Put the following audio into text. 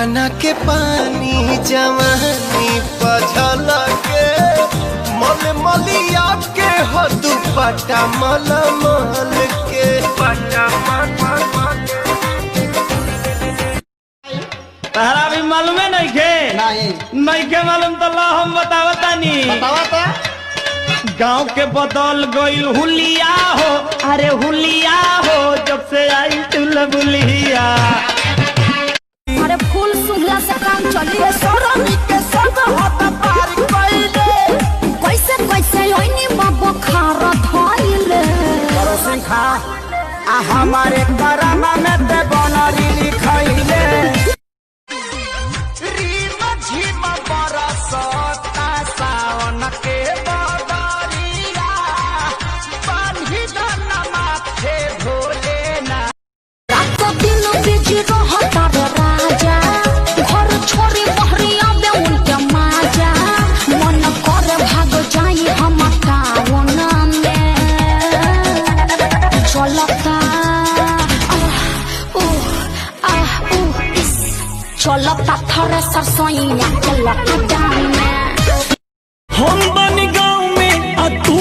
पटना के पानी जवानी पझल के मल मलिया के हदू पटा मल मल के पटा तहरा भी मालूम है नहीं के मालूम तो ला हम बतावतानी गांव के बदल गईल हुलिया हो, अरे हुलिया हो जब से आई चुलबुलिया। अरे फूल सुंघला से काम चली है सोरमी के संग हाथ पार कइले कैसे कैसे ओइनी बाबा खार धइले करो सिंखा आ हमारे करम में ते बनरी लिखइले रीम झिम बरसता सावन के बदरिया बांधी दन माथे भोले ना रात दिन बिजी रहता रे राजा घर छोड़ी बहरी आवे उनके माजा मन करे भाग जाई हम टाउन में चलता चलता थोड़ा सरसोईया के लॉकडाउन में हम बन गाँव में आ तू